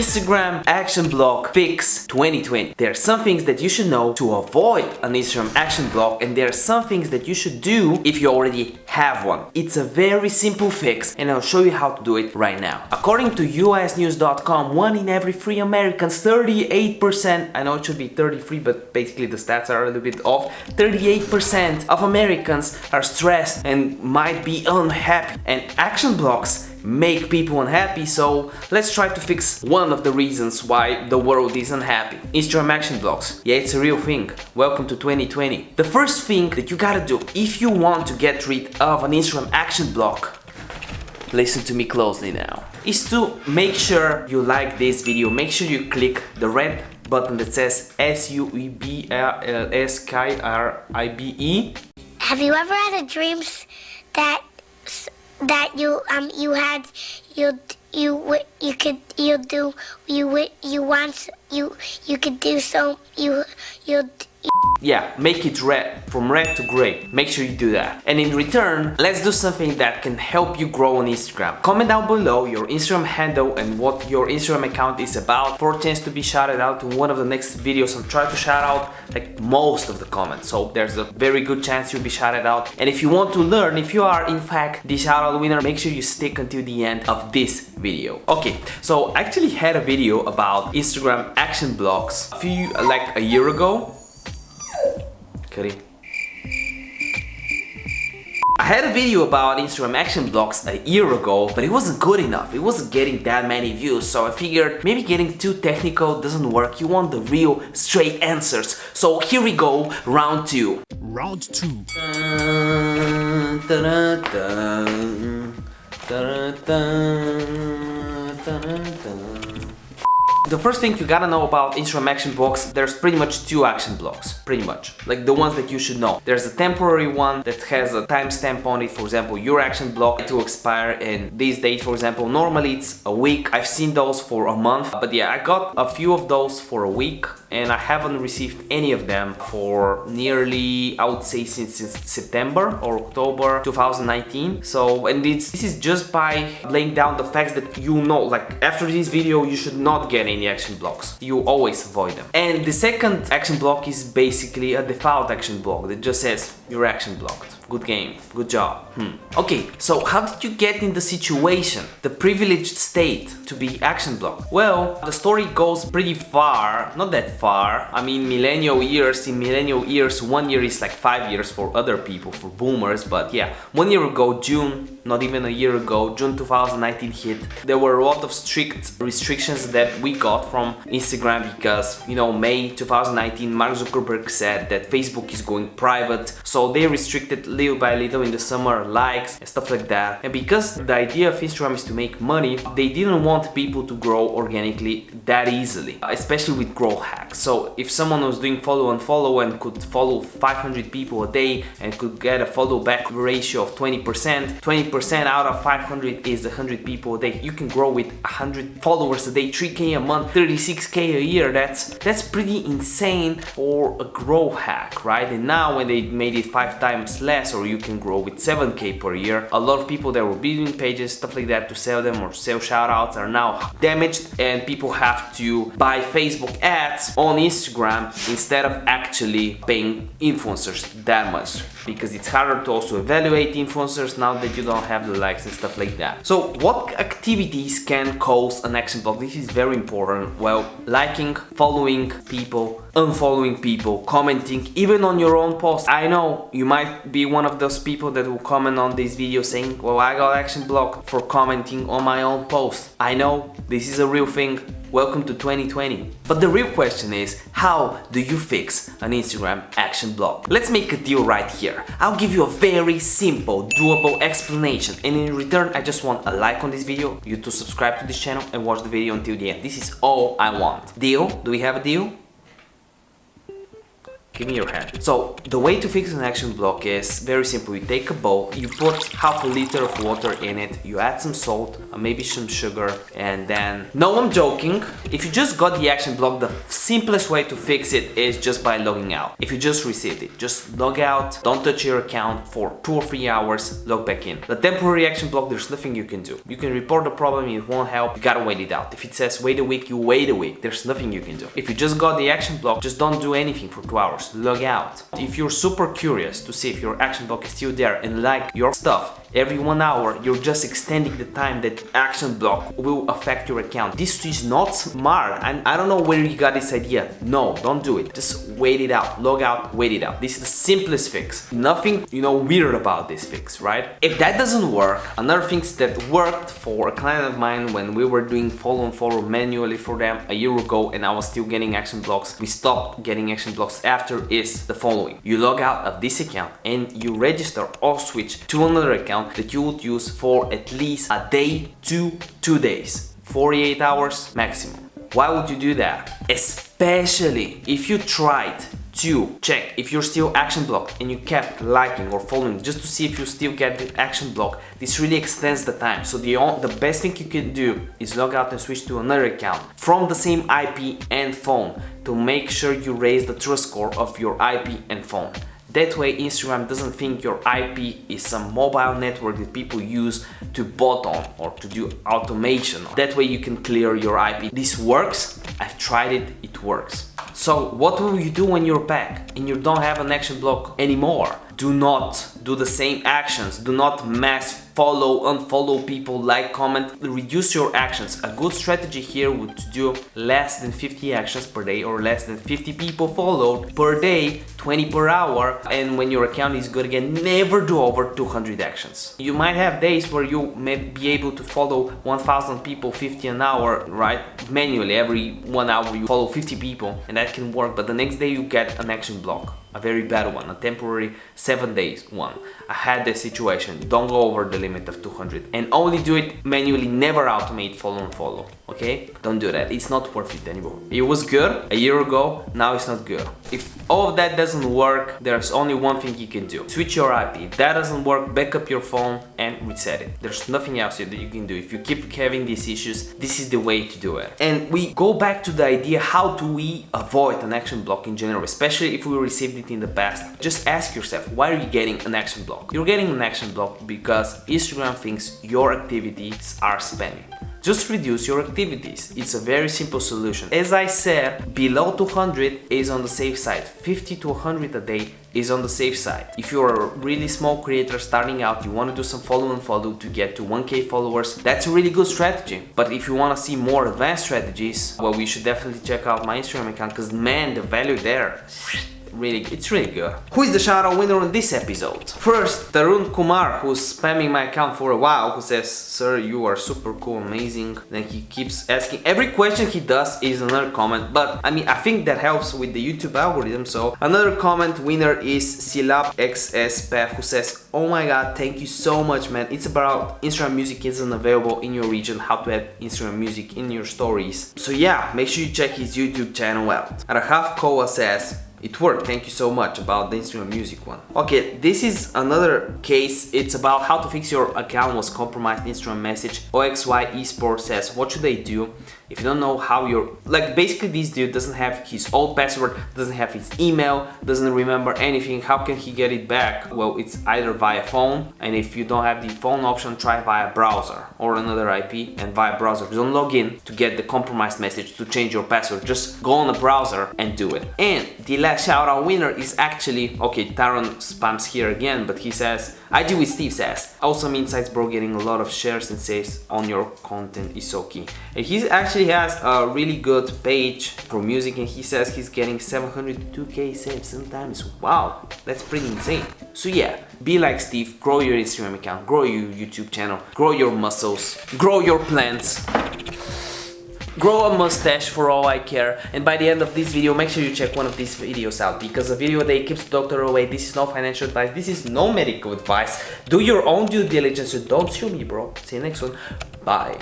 Instagram action block fix 2020. There are some things that you should know to avoid an Instagram action block, and there are some things that you should do if you already have one. It's a very simple fix, and I'll show you how to do it right now. According to usnews.com, 1 in every 3 Americans, 38%, I know it should be 33, but basically the stats are a little bit off, 38% of Americans are stressed and might be unhappy, and action blocks make people unhappy, so let's try to fix one of the reasons why the world is unhappy. Instagram action blocks. Yeah, it's a real thing. Welcome to 2020. The first thing that you gotta do if you want to get rid of an Instagram action block, listen to me closely now, is to make sure you like this video. Make sure you click the red button that says SUBSKRIBE. Have you ever had a dream that you could do so Yeah, make it red, from red to gray. Make sure you do that. And in return, let's do something that can help you grow on Instagram. Comment down below your Instagram handle and what your Instagram account is about for a chance to be shouted out in one of the next videos. I'll try to shout out like most of the comments, so there's a very good chance you'll be shouted out. And if you want to learn, if you are in fact the shout out winner, make sure you stick until the end of this video. Okay, so I actually had a video about Instagram action blocks like a year ago. I had a video about Instagram action blocks a year ago, but it wasn't good enough. It wasn't getting that many views, so I figured maybe getting too technical doesn't work. You want the real straight answers. So here we go, round 2. Round 2. Dun, dun, dun, dun, dun, dun, dun. The first thing you gotta know about Instagram action blocks, there's pretty much 2 action blocks, pretty much, like the ones that you should know. There's a temporary one that has a timestamp on it, for example, your action block to expire in this date, for example. Normally it's a week. I've seen those for a month, but yeah, I got a few of those for a week, and I haven't received any of them for nearly, I would say, since September or October 2019. So, and this is just by laying down the facts that you know, like after this video you should not get any action blocks. You always avoid them. And the second action block is basically a default action block that just says you're action blocked. Good game, good job. Okay, so how did you get in the situation, the privileged state, to be action blocked? Well, the story goes pretty far, not that far. I mean, millennial years, in millennial years, 1 year is like 5 years for other people, for boomers, but yeah, 1 year ago, June, not even a year ago, June 2019 hit. There were a lot of strict restrictions that we got from Instagram because, you know, May 2019, Mark Zuckerberg said that Facebook is going private, so they restricted little by little in the summer likes and stuff like that. And because the idea of Instagram is to make money, they didn't want people to grow organically that easily, especially with growth hacks. So if someone was doing follow and follow and could follow 500 people a day and could get a follow back ratio of 20% out of 500 is 100 people a day. You can grow with 100 followers a day, 3K a month, 36K a year. That's pretty insane for a growth hack, right? And now when they made it 5 times less, or you can grow with 7K per year, a lot of people that were building pages, stuff like that, to sell them or sell shoutouts are now damaged, and people have to buy Facebook ads on Instagram instead of actually paying influencers that much, because it's harder to also evaluate influencers now that you don't have the likes and stuff like that. So what activities can cause an action block? This is very important. Well, liking, following people, unfollowing people, commenting, even on your own post. I know you might be one of those people that will comment on this video saying, well, I got action blocked for commenting on my own post. I know, this is a real thing. Welcome to 2020. But the real question is, how do you fix an Instagram action block? Let's make a deal right here. I'll give you a very simple, doable explanation, and in return I just want a like on this video, you to subscribe to this channel and watch the video until the end. This is all I want. Deal? Do we have a deal? Give me your hand. So the way to fix an action block is very simple. You take a bowl, you put half a liter of water in it, you add some salt, maybe some sugar, and then... No, I'm joking. If you just got the action block, the simplest way to fix it is just by logging out. If you just received it, just log out, don't touch your account for 2 or 3 hours, log back in. The temporary action block, there's nothing you can do. You can report the problem, it won't help, you gotta wait it out. If it says wait a week, you wait a week, there's nothing you can do. If you just got the action block, just don't do anything for 2 hours, log out. If you're super curious to see if your action block is still there and like your stuff, every 1 hour you're just extending the time that action block will affect your account. This is not smart, and I don't know where you got this idea. No, don't do it. Just wait it out, log out, wait it out. This is the simplest fix. Nothing, weird about this fix, right? If that doesn't work, another thing that worked for a client of mine when we were doing follow and follow manually for them a year ago and I was still getting action blocks, we stopped getting action blocks after, is the following. You log out of this account and you register or switch to another account that you would use for at least a day to 2 days, 48 hours maximum. Why would you do that? Especially if you tried to check if you're still action blocked and you kept liking or following just to see if you still get the action block. This really extends the time. So the best thing you can do is log out and switch to another account from the same IP and phone to make sure you raise the trust score of your IP and phone. That way Instagram doesn't think your IP is some mobile network that people use to bot on or to do automation. That way you can clear your IP. This works, I've tried it, it works. So what will you do when you're back and you don't have an action block anymore? Do not do the same actions. Do not mass follow, unfollow people, like, comment, reduce your actions. A good strategy here would do less than 50 actions per day or less than 50 people followed per day, 20 per hour. And when your account is good again, never do over 200 actions. You might have days where you may be able to follow 1000 people 50 an hour, right? Manually, every 1 hour you follow 50 people and that can work, but the next day you get an action block. A very bad one, a temporary 7 days one. I had this situation. Don't go over the limit of 200 and only do it manually, never automate follow and follow, okay? Don't do that, it's not worth it anymore. It was good a year ago, now it's not good. If all of that doesn't work, there's only one thing you can do. Switch your IP. If that doesn't work, back up your phone and reset it. There's nothing else that you can do. If you keep having these issues, this is the way to do it. And we go back to the idea, how do we avoid an action block in general, especially if we received it in the past. Just ask yourself, why are you getting an action block? You're getting an action block because Instagram thinks your activities are spammy. Just reduce your activities. It's a very simple solution. As I said, below 200 is on the safe side. 50 to 100 a day is on the safe side. If you're a really small creator starting out, you want to do some follow and follow to get to 1K followers, that's a really good strategy. But if you want to see more advanced strategies, well, you should definitely check out my Instagram account, because man, the value there, it's really good. Who is the shoutout winner on this episode? First, Tarun Kumar, who's spamming my account for a while, who says, "Sir, you are super cool, amazing." Then he keeps asking. Every question he does is another comment, but I mean, I think that helps with the YouTube algorithm. So another comment winner is Silap XS Path, who says, "Oh my god, thank you so much, man. It's about Instagram music isn't available in your region, how to add Instagram music in your stories." So yeah, make sure you check his YouTube channel out. Rahaf Koa says, "It worked, thank you so much," about the Instagram music one. Okay, this is another case. It's about how to fix your account was compromised Instagram message. OXY Esports says, "What should I do if you don't know how your..." Like, basically this dude doesn't have his old password, doesn't have his email, doesn't remember anything. How can he get it back? Well, it's either via phone, and if you don't have the phone option, try via browser or another IP, and via browser. Don't log in to get the compromised message to change your password. Just go on the browser and do it. And the last shout out winner is actually, okay, Taron spams here again, but he says, "I do with Steve says, awesome insights bro, getting a lot of shares and saves on your content is so key." And he actually has a really good page for music, and he says he's getting 700 to 2K saves sometimes. Wow, that's pretty insane. So yeah, be like Steve, grow your Instagram account, grow your YouTube channel, grow your muscles, grow your plants. Grow a mustache for all I care. And by the end of this video, make sure you check one of these videos out, because a video a day keeps the doctor away. This is no financial advice, this is no medical advice. Do your own due diligence and don't sue me, bro. See you next one. Bye.